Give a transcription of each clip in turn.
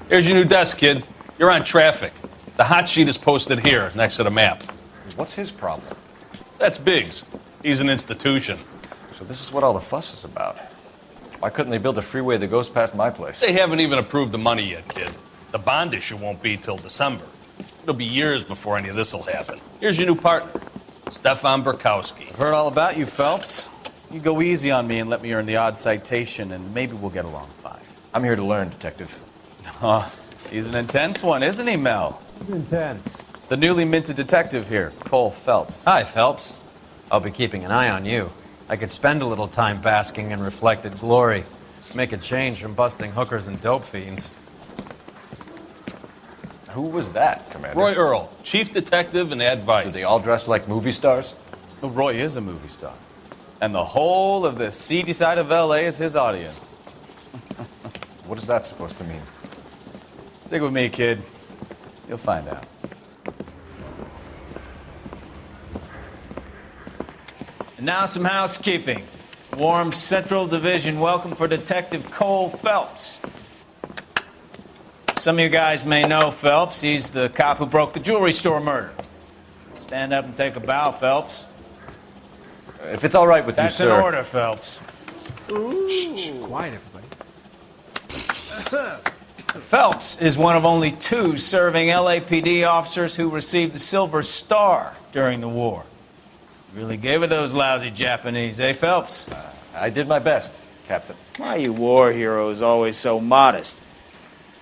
Here's your new desk, kid. You're on traffic. The hot sheet is posted here, next to the map. What's his problem? That's Biggs. He's an institution. So this is what all the fuss is about. Why couldn't they build a freeway that goes past my place? They haven't even approved the money yet, kid. The bond issue won't be till December. It'll be years before any of this will happen. Here's your new partner, Stefan Burkowski. I've heard all about you, Phelps. You go easy on me and let me earn the odd citation, and maybe we'll get along fine. I'm here to learn, Detective. Oh, he's an intense one, isn't he, Mel? He's intense. The newly minted detective here, Cole Phelps. Hi, Phelps. I'll be keeping an eye on you. I could spend a little time basking in reflected glory. Make a change from busting hookers and dope fiends. Who was that, Commander? Roy Earl, chief detective and advice. Do they all dress like movie stars? Well, Roy is a movie star. And the whole of the seedy side of L.A. is his audience. What is that supposed to mean? Stick with me, kid. You'll find out. And now some housekeeping. Warm Central Division welcome for Detective Cole Phelps. Some of you guys may know Phelps. He's the cop who broke the jewelry store murder. Stand up and take a bow, Phelps. If it's all right with That's you, sir. an order, Phelps. Shh, quiet, everybody. Phelps is one of only 2 serving LAPD officers who received the Silver Star during the war. Really gave it those lousy Japanese, eh, Phelps? I did my best, Captain. Why are you war heroes always so modest?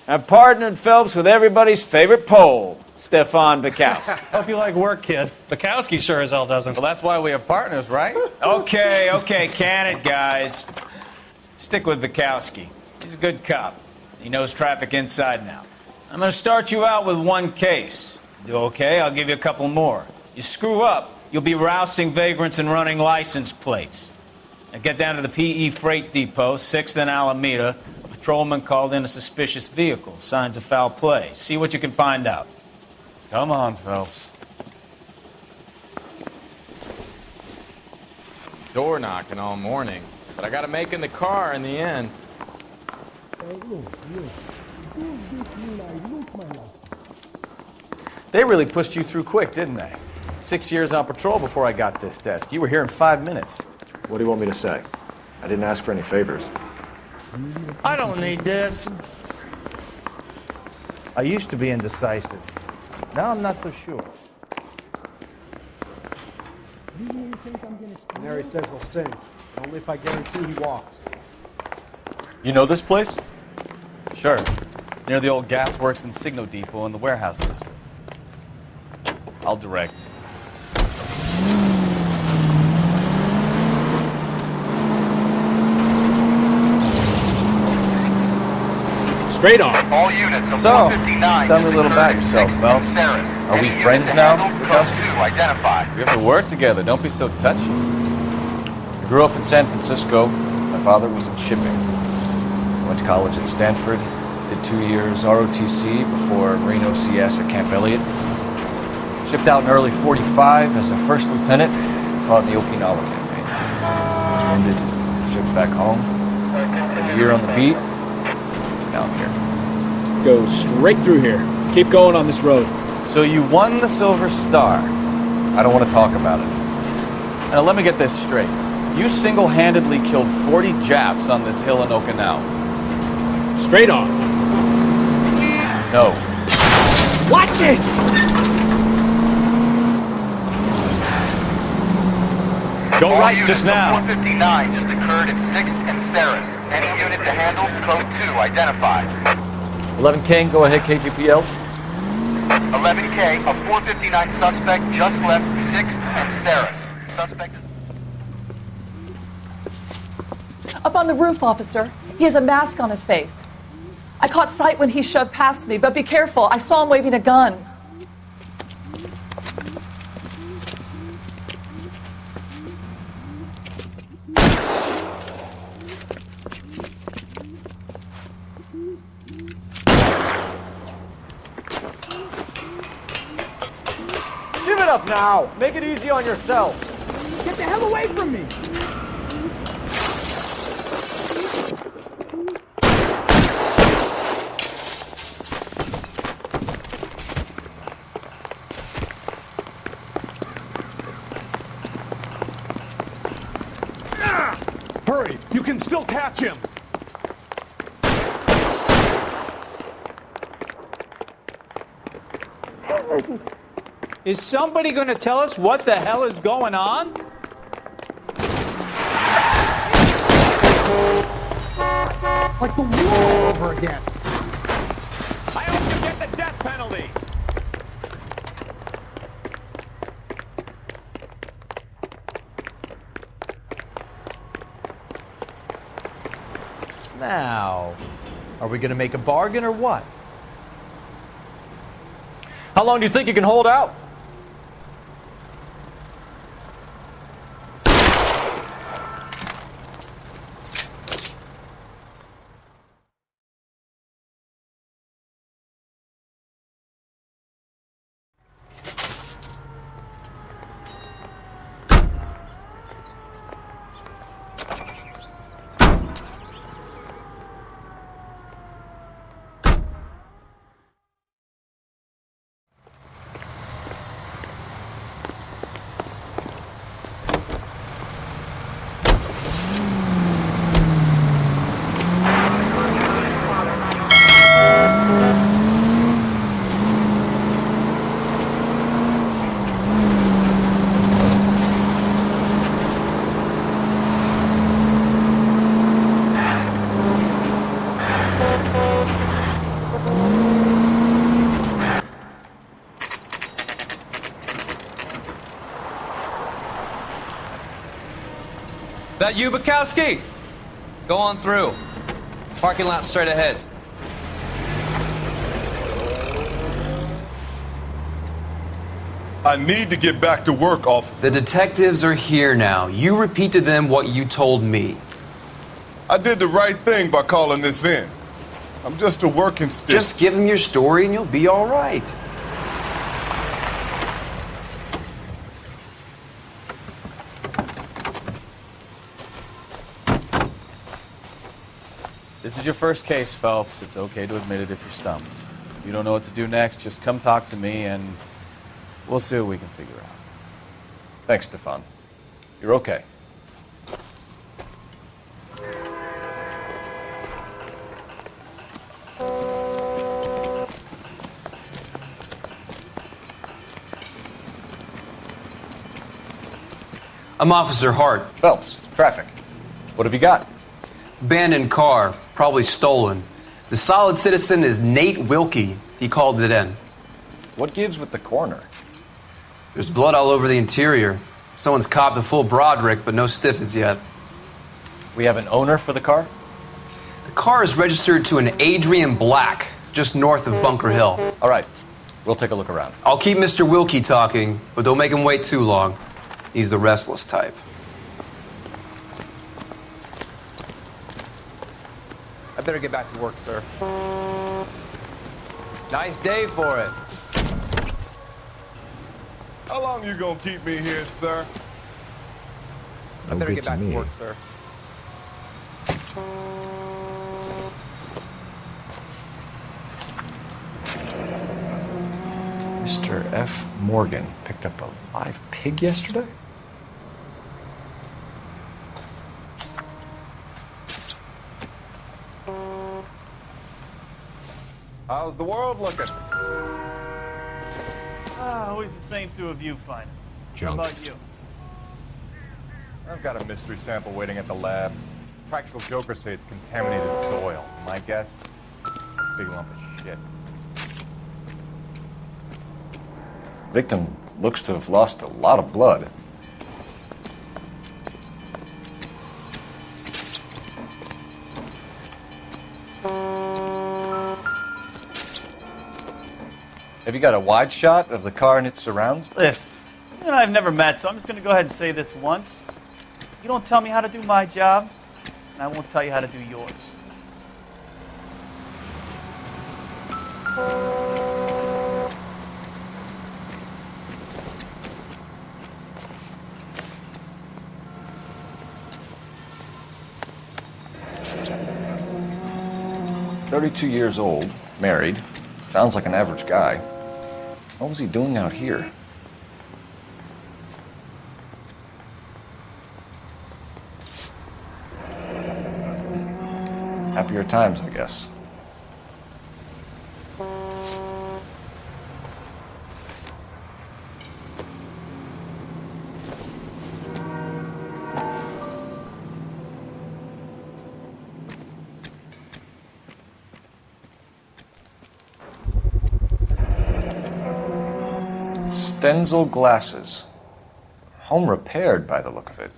I've partnered Phelps with everybody's favorite Pole, Stefan Bukowski. Hope you like work, kid. Bukowski sure as hell doesn't. Well, that's why we have partners, right? Okay, can it, guys. Stick with Bukowski. He's a good cop. He knows traffic inside and out. I'm going to start you out with 1 case. Do okay? I'll give you a couple more. You screw up, you'll be rousting vagrants and running license plates. Now get down to the PE Freight Depot, 6th and Alameda. A patrolman called in a suspicious vehicle. Signs of foul play. See what you can find out. Come on, Phelps. It's door knocking all morning, but I gotta make in the car in the end. They really pushed you through quick, didn't they? 6 years on patrol before I got this desk. You were here in 5 minutes. What do you want me to say? I didn't ask for any favors. I don't need this. I used to be indecisive. Now I'm not so sure. Mary says he'll sing. Only if I guarantee he walks. You know this place? Sure. Near the old gasworks and Signo Depot in the warehouse district. I'll direct. Straight on. All units of So, 459 tell me a little about yourself, Phelps. Are we friends now? Code 2 identified. We have to work together. Don't be so touchy. I grew up in San Francisco. My father was in shipping. Went to college at Stanford. Did 2 years ROTC before Marine OCS at Camp Elliott. Shipped out in early 45 as a first lieutenant. Fought in the Okinawa campaign. Was wounded. Shipped back home. Spent a year on the beat. Now I'm here. Go straight through here. Keep going on this road. So you won the Silver Star. I don't want to talk about it. Now let me get this straight. You single-handedly killed 40 Japs on this hill in Okinawa. Straight on. No. Watch it! Go All right units just of now. 459 just occurred at 6th and Saris. Any unit to handle, code 2 identified. 11 King, go ahead, KGPL. 11K, a 459 suspect just left 6th and Saris. Suspect is... Up on the roof, officer. He has a mask on his face. I caught sight when he shoved past me, but be careful. I saw him waving a gun. Give it up now. Make it easy on yourself. Get the hell away from me! worry. You can still catch him. Is somebody going to tell us what the hell is going on? Like the war all over again. I hope you get the death penalty. Now, are we going to make a bargain or what? How long do you think you can hold out? That you, Bukowski? Go on through. Parking lot straight ahead. I need to get back to work, officer. The detectives are here now. You repeat to them what you told me. I did the right thing by calling this in. I'm just a working stick. Just give them your story and you'll be all right. This is your first case, Phelps. It's okay to admit it if you're stumped. If you don't know what to do next, just come talk to me and we'll see what we can figure out. Thanks, Stefan. You're okay. I'm Officer Hart. Phelps, traffic. What have you got? Abandoned car, probably stolen. The solid citizen is Nate Wilkie. He called it in. What gives with the coroner? There's blood all over the interior. Someone's copped a full Broderick, but no stiff as yet. We have an owner for the car? The car is registered to an Adrian Black, just north of Bunker Hill. All right, we'll take a look around. I'll keep Mr. Wilkie talking, but don't make him wait too long. He's the restless type. I better get back to work, sir. Nice day for it. How long you gonna keep me here, sir? I better get back to work, sir. Mr. F. Morgan picked up a live pig yesterday? How's the world looking? Always the same through a viewfinder. Junk. How about you? I've got a mystery sample waiting at the lab. Practical jokers say it's contaminated soil. My guess? Big lump of shit. Victim looks to have lost a lot of blood. Have you got a wide shot of the car and its surrounds? Listen, you and I have never met, so I'm just going to go ahead and say this once. You don't tell me how to do my job, and I won't tell you how to do yours. "32 years old, married. Sounds like an average guy. What was he doing out here?" Happier times, I guess. Stenzel glasses. Home repaired by the look of it.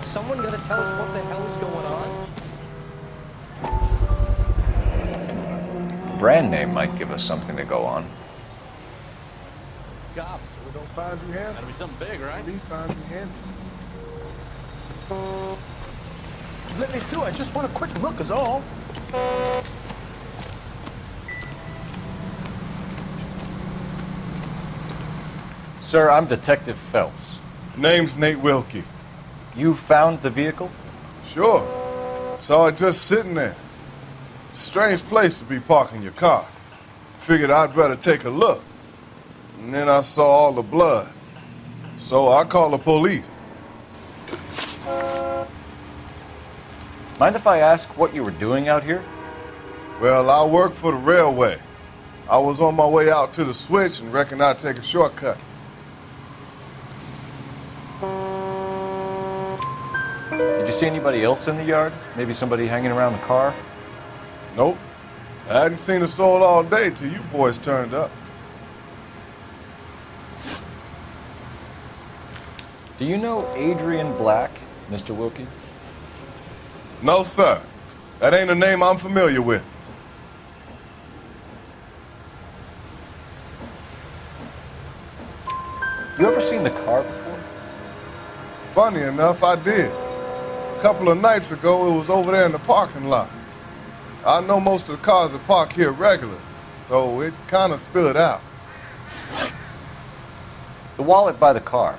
Someone gonna tell us what the hell is going on? Brand name might give us something to go on. God, we don't find you handsome. Gotta be something big, right? At least find you handsome. Let me through. I just want a quick look is all. Sir, I'm Detective Phelps. Name's Nate Wilkie. You found the vehicle? Sure. Saw it just sitting there. Strange place to be parking your car. Figured I'd better take a look. And then I saw all the blood. So I called the police. Mind if I ask what you were doing out here? Well, I work for the railway. I was on my way out to the switch and reckoned I'd take a shortcut. Did you see anybody else in the yard? Maybe somebody hanging around the car? Nope. I hadn't seen a soul all day till you boys turned up. Do you know Adrian Black, Mr. Wilkie? No, sir. That ain't a name I'm familiar with. You ever seen the car before? Funny enough, I did. A couple of nights ago, it was over there in the parking lot. I know most of the cars are parked here regularly, so it kind of stood out. The wallet by the car.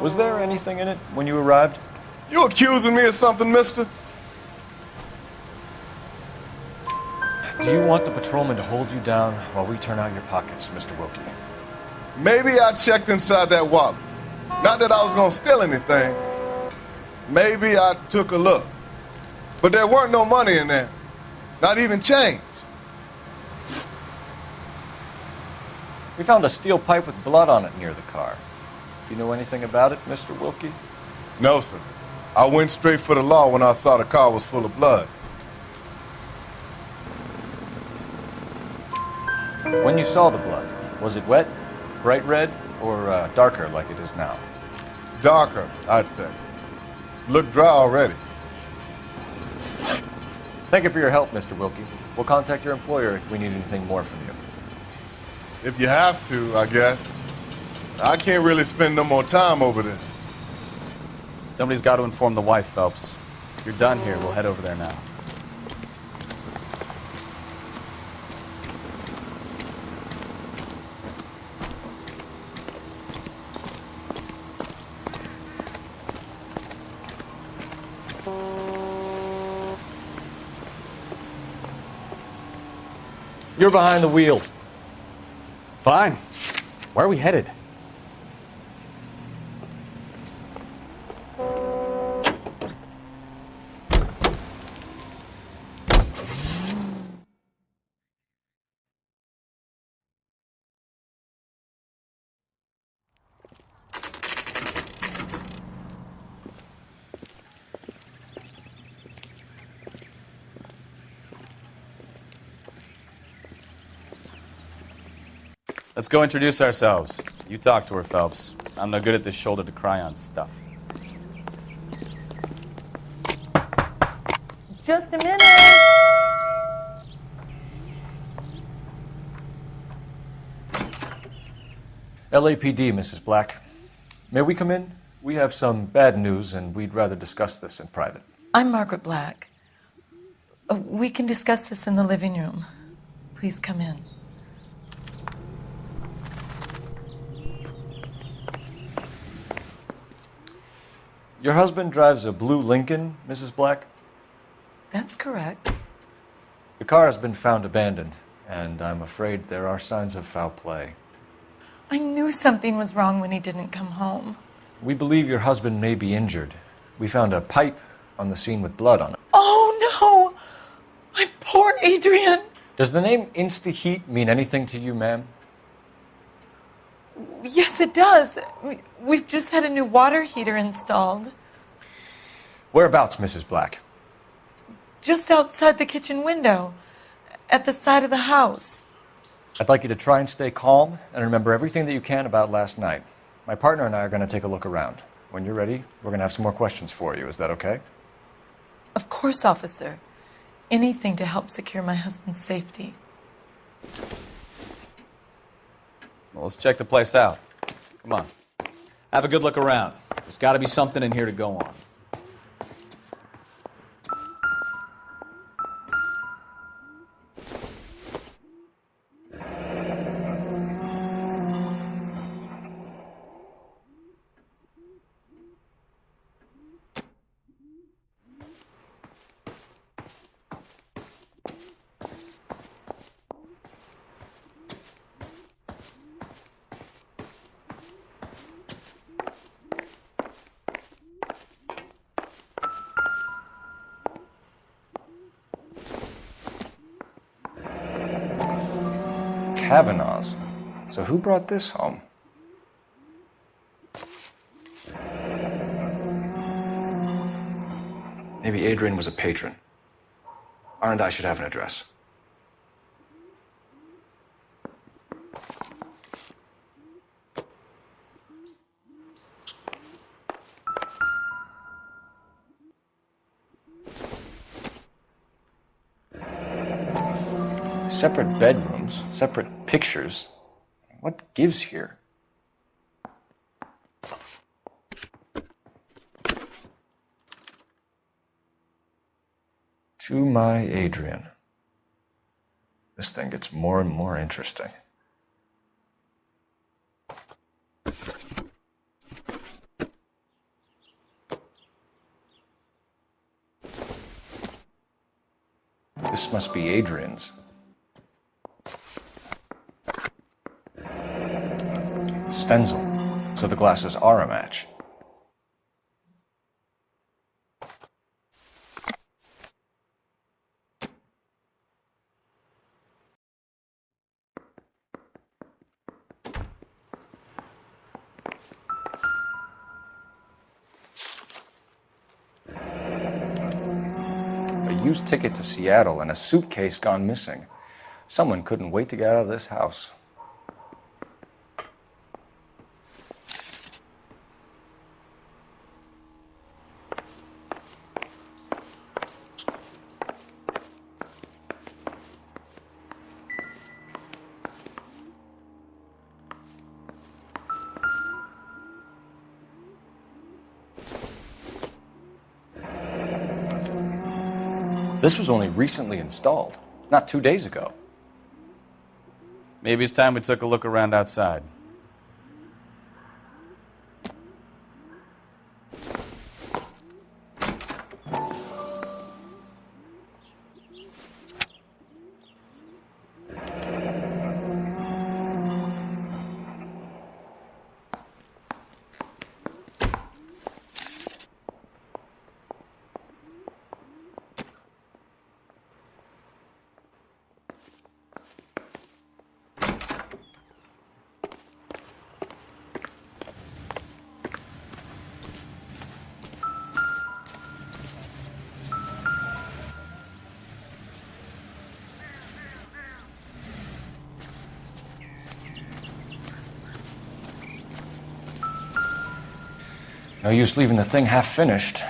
Was there anything in it when you arrived? You accusing me of something, mister? Do you want the patrolman to hold you down while we turn out your pockets, Mr. Wilkie? Maybe I checked inside that wallet. Not that I was going to steal anything. Maybe I took a look. But there weren't no money in there. Not even change. We found a steel pipe with blood on it near the car. Do you know anything about it, Mr. Wilkie? No, sir. I went straight for the law when I saw the car was full of blood. When you saw the blood, was it wet, bright red, or darker like it is now? Darker, I'd say. Looked dry already. Thank you for your help, Mr. Wilkie. We'll contact your employer if we need anything more from you. If you have to, I guess. I can't really spend no more time over this. Somebody's got to inform the wife, Phelps. If you're done here, we'll head over there now. You're behind the wheel. Fine. Where are we headed? Let's go introduce ourselves. You talk to her, Phelps. I'm no good at this shoulder to cry on stuff. Just a minute. LAPD, Mrs. Black. May we come in? We have some bad news, and we'd rather discuss this in private. I'm Margaret Black. We can discuss this in the living room. Please come in. Your husband drives a blue Lincoln, Mrs. Black? That's correct. The car has been found abandoned, and I'm afraid there are signs of foul play. I knew something was wrong when he didn't come home. We believe your husband may be injured. We found a pipe on the scene with blood on it. Oh, no! My poor Adrian! Does the name Insta-Heat mean anything to you, ma'am? Yes, it does. We've just had a new water heater installed. Whereabouts, Mrs. Black? Just outside the kitchen window, at the side of the house. I'd like you to try and stay calm and remember everything that you can about last night. My partner and I are going to take a look around. When you're ready, we're going to have some more questions for you. Is that okay? Of course, officer. Anything to help secure my husband's safety. Well, let's check the place out. Come on. Have a good look around. There's got to be something in here to go on. Kavanaugh's. So who brought this home? Maybe Adrian was a patron. R&I should have an address. Separate bedrooms, separate pictures. What gives here? To my Adrian. This thing gets more and more interesting. This must be Adrian's. Stencil, so the glasses are a match. A used ticket to Seattle and a suitcase gone missing. Someone couldn't wait to get out of this house. This was only recently installed, not 2 days ago. Maybe it's time we took a look around outside. No use leaving the thing half finished.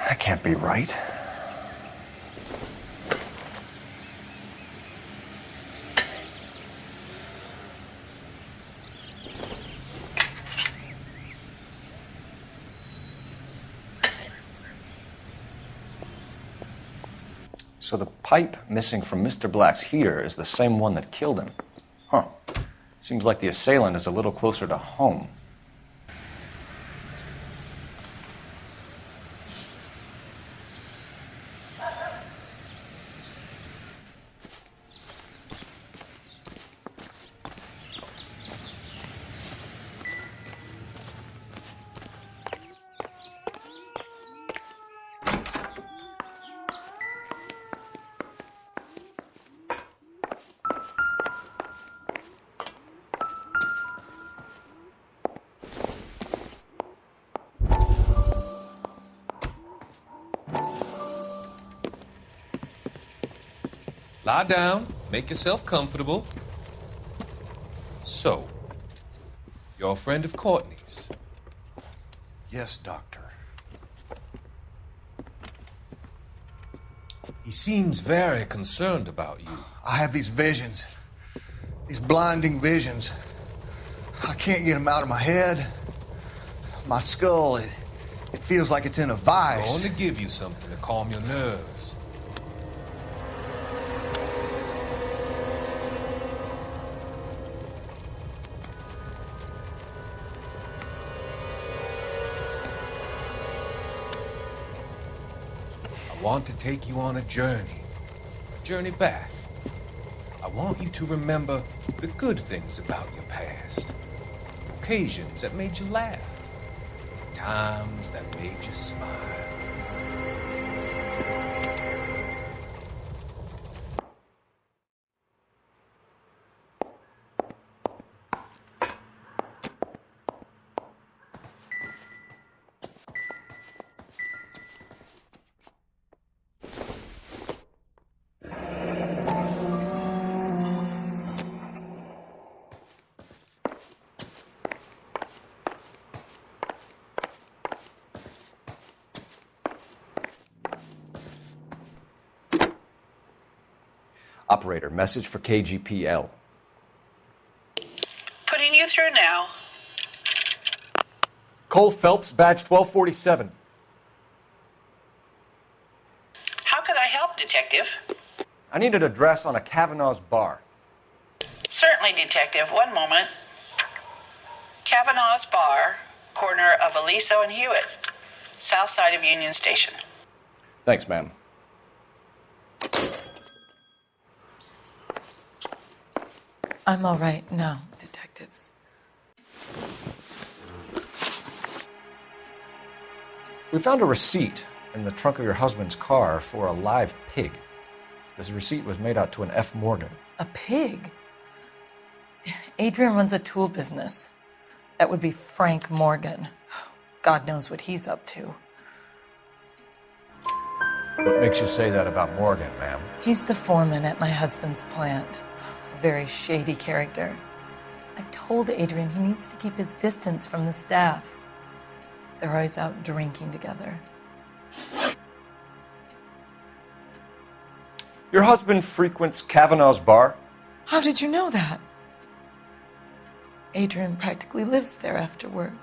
That can't be right. So the pipe missing from Mr. Black's heater is the same one that killed him. Huh. Seems like the assailant is a little closer to home. Lie down, make yourself comfortable. So, you're a friend of Courtney's? Yes, Doctor. He seems very concerned about you. I have these visions. These blinding visions. I can't get them out of my head. My skull, it feels like it's in a vice. I want to give you something to calm your nerves. I want to take you on a journey back. I want you to remember the good things about your past, occasions that made you laugh, times that made you smile. Operator, message for KGPL. Putting you through now. Cole Phelps, badge 1247. How could I help, Detective? I need an address on a Kavanaugh's bar. Certainly, Detective. One moment. Kavanaugh's Bar, corner of Aliso and Hewitt, south side of Union Station. Thanks, ma'am. I'm all right now, detectives. We found a receipt in the trunk of your husband's car for a live pig. This receipt was made out to an F. Morgan. A pig? Adrian runs a tool business. That would be Frank Morgan. God knows what he's up to. What makes you say that about Morgan, ma'am? He's the foreman at my husband's plant. A very shady character. I've told Adrian he needs to keep his distance from the staff. They're always out drinking together. Your husband frequents Kavanaugh's bar? How did you know that? Adrian practically lives there after work.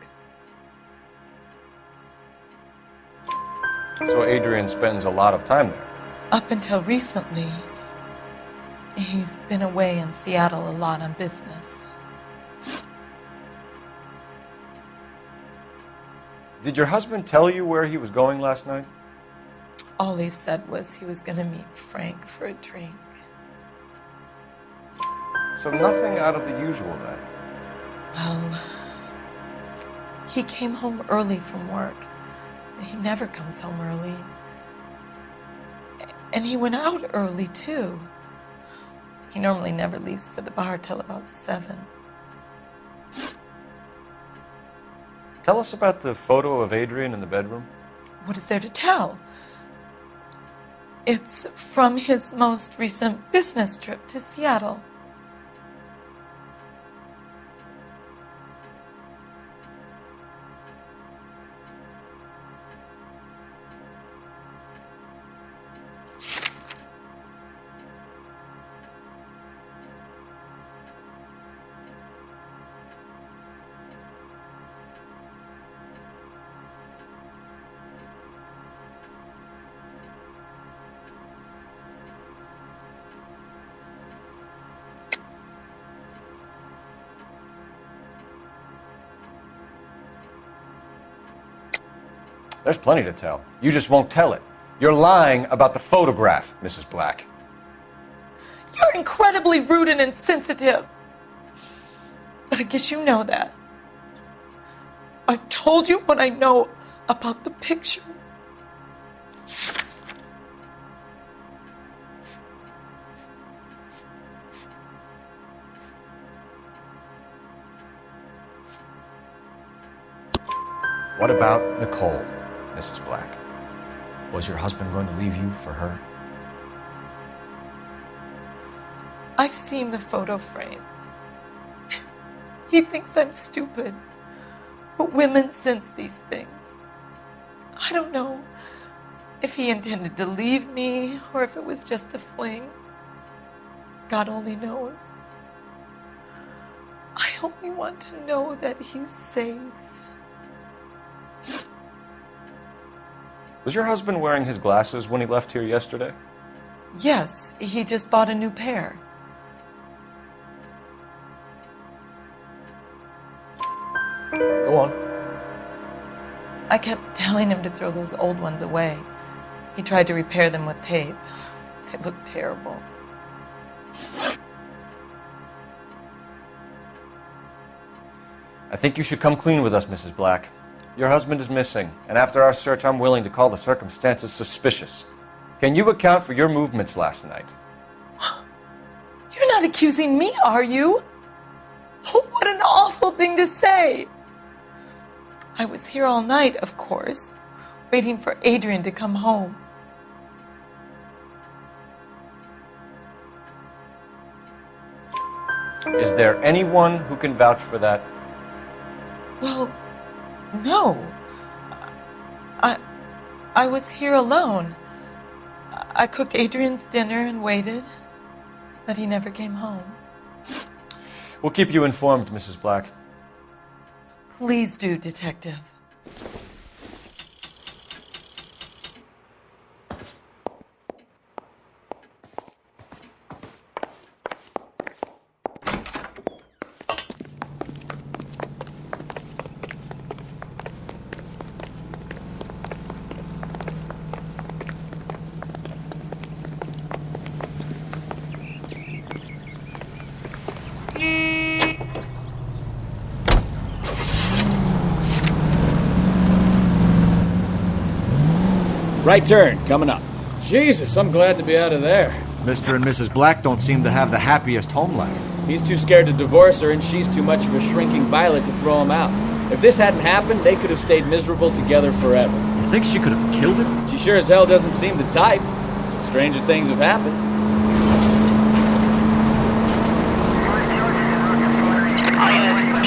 So Adrian spends a lot of time there? Up until recently, he's been away in Seattle a lot on business. Did your husband tell you where he was going last night? All he said was he was going to meet Frank for a drink. So nothing out of the usual then? Well, he came home early from work. He never comes home early. And he went out early, too. He normally never leaves for the bar till about 7. Tell us about the photo of Adrian in the bedroom. What is there to tell? It's from his most recent business trip to Seattle. There's plenty to tell. You just won't tell it. You're lying about the photograph, Mrs. Black. You're incredibly rude and insensitive. But I guess you know that. I've told you what I know about the picture. What about Nicole, Mrs. Black? Was your husband going to leave you for her? I've seen the photo frame. He thinks I'm stupid. But women sense these things. I don't know if he intended to leave me or if it was just a fling. God only knows. I only want to know that he's safe. Was your husband wearing his glasses when he left here yesterday? Yes, he just bought a new pair. Go on. I kept telling him to throw those old ones away. He tried to repair them with tape. They looked terrible. I think you should come clean with us, Mrs. Black. Your husband is missing, and after our search, I'm willing to call the circumstances suspicious. Can you account for your movements last night? You're not accusing me, are you? Oh, what an awful thing to say. I was here all night, of course, waiting for Adrian to come home. Is there anyone who can vouch for that? Well, no. I was here alone. I cooked Adrian's dinner and waited, but he never came home. We'll keep you informed, Mrs. Black. Please do, Detective. Right turn, coming up. Jesus, I'm glad to be out of there. Mr. and Mrs. Black don't seem to have the happiest home life. He's too scared to divorce her, and she's too much of a shrinking violet to throw him out. If this hadn't happened, they could have stayed miserable together forever. You think she could have killed him? She sure as hell doesn't seem the type. Stranger things have happened.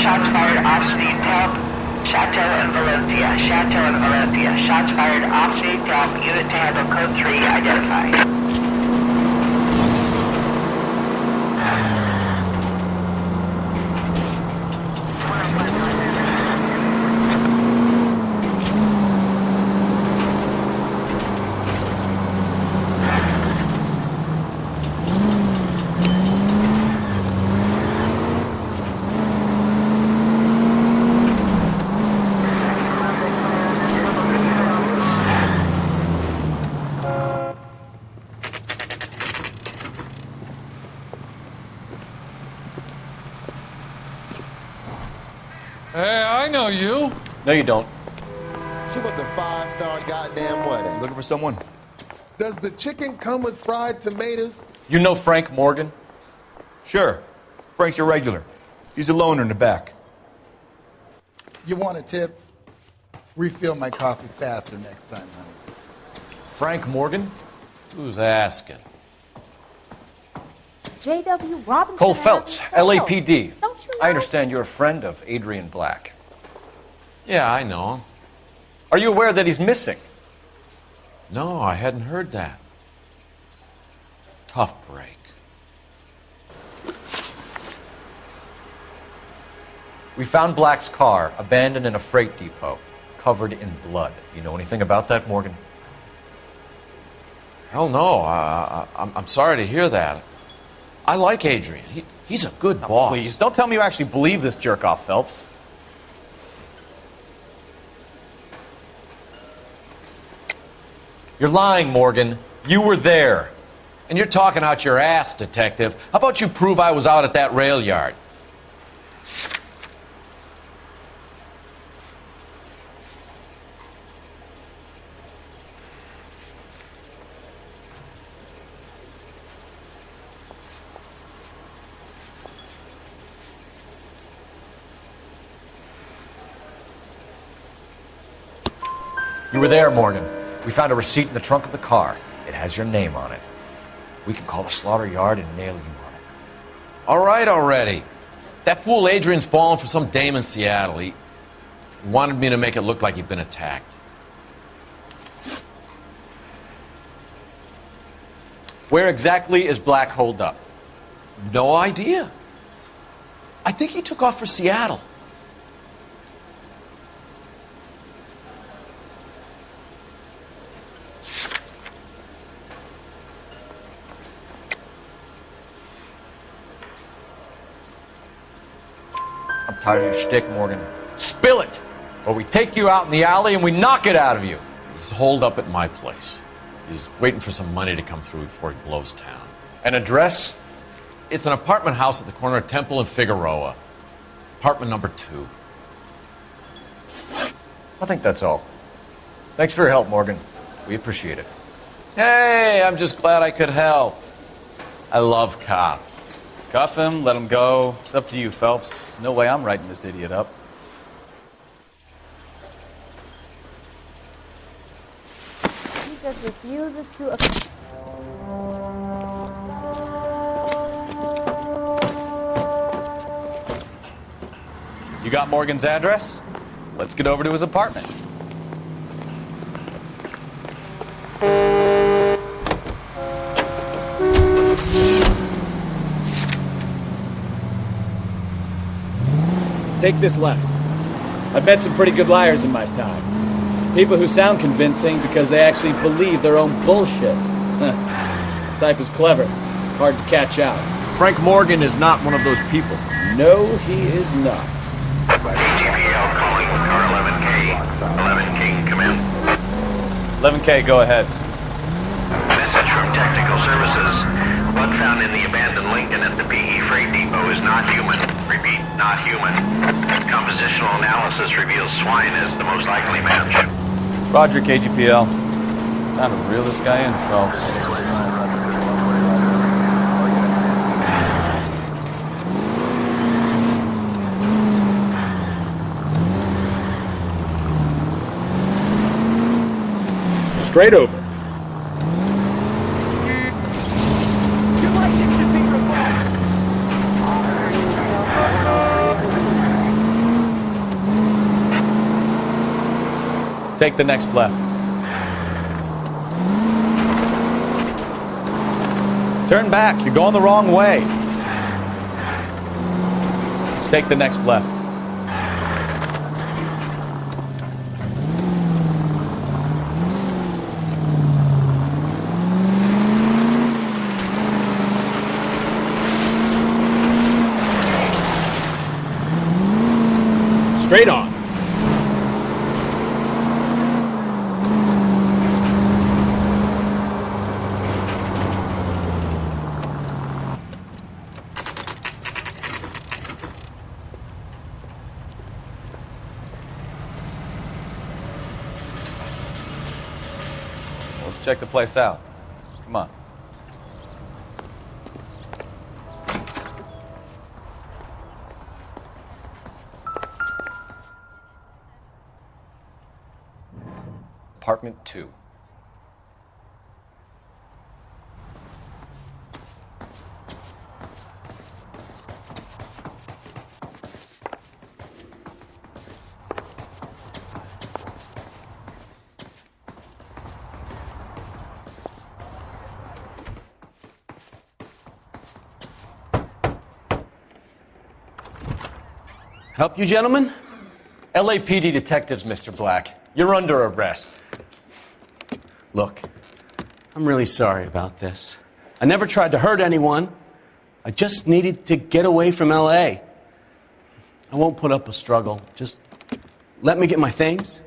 Shots fired off Steve's help. Chateau and Valencia. Chateau and Valencia. Shots fired off Steve's help. Unit to handle code 3 identified. Hey, I know you. No, you don't. She wants a 5-star goddamn wedding. Looking for someone? Does the chicken come with fried tomatoes? You know Frank Morgan? Sure. Frank's your regular. He's a loner in the back. You want a tip? Refill my coffee faster next time, honey. Frank Morgan? Who's asking? J.W. Robinson. Cole Phelps, LAPD. Don't you know? I understand you're a friend of Adrian Black. Yeah, I know him. Are you aware that he's missing? No, I hadn't heard that. Tough break. We found Black's car abandoned in a freight depot, covered in blood. Do you know anything about that, Morgan? Hell no. I'm sorry to hear that. I like Adrian. He's a good boss. Please, don't tell me you actually believe this jerk-off, Phelps. You're lying, Morgan. You were there. And you're talking out your ass, detective. How about you prove I was out at that rail yard? You were there, Morgan. We found a receipt in the trunk of the car. It has your name on it. We can call the slaughter yard and nail you on it. All right already. That fool Adrian's fallen for some dame in Seattle. He wanted me to make it look like he'd been attacked. Where exactly is Black holed up? No idea. I think he took off for Seattle. I'm tired of your shtick, Morgan. Spill it! Or we take you out in the alley and we knock it out of you. He's holed up at my place. He's waiting for some money to come through before he blows town. An address? It's an apartment house at the corner of Temple and Figueroa. Apartment number 2. I think that's all. Thanks for your help, Morgan. We appreciate it. Hey, I'm just glad I could help. I love cops. Cuff him, let him go. It's up to you, Phelps. There's no way I'm writing this idiot up. He just refuses to... You got Morgan's address? Let's get over to his apartment. Take this left. I've met some pretty good liars in my time. People who sound convincing because they actually believe their own bullshit. The type is clever, hard to catch out. Frank Morgan is not one of those people. No, he is not. ATPL calling car 11K. 11K, come in. 11K, go ahead. Message from Technical Services. Blood found in the abandoned Lincoln at the PE Freight Depot is not human. Repeat, not human. Compositional analysis reveals swine as the most likely match. Roger, KGPL. Time to reel this guy in, Phelps. Straight over. Your lighting should be removed. Take the next left. Turn back. You're going the wrong way. Take the next left. Straight on. Let's check the place out. Come on. Apartment 2. Help you, gentlemen? LAPD detectives, Mr. Black. You're under arrest. Look, I'm really sorry about this. I never tried to hurt anyone. I just needed to get away from L.A. I won't put up a struggle. Just let me get my things.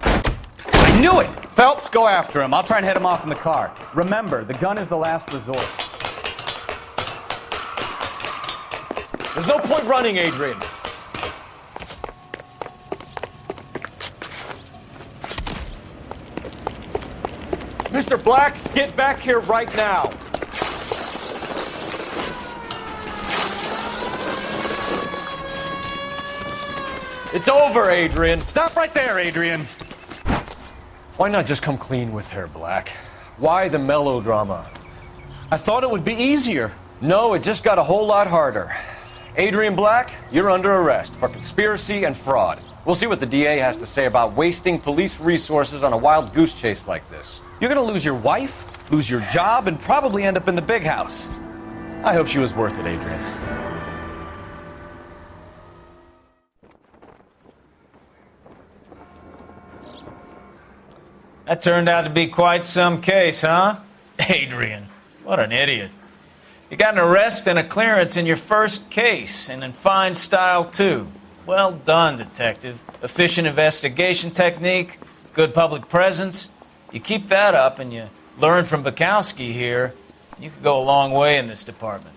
I knew it! Phelps, go after him. I'll try and head him off in the car. Remember, the gun is the last resort. There's no point running, Adrian. Mr. Black, get back here right now. It's over, Adrian. Stop right there, Adrian. Why not just come clean with her, Black? Why the melodrama? I thought it would be easier. No, it just got a whole lot harder. Adrian Black, you're under arrest for conspiracy and fraud. We'll see what the DA has to say about wasting police resources on a wild goose chase like this. You're gonna lose your wife, lose your job, and probably end up in the big house. I hope she was worth it, Adrian. That turned out to be quite some case, huh? Adrian, what an idiot. You got an arrest and a clearance in your first case, and in fine style, too. Well done, detective. Efficient investigation technique, good public presence. You keep that up and you learn from Bukowski here, you could go a long way in this department.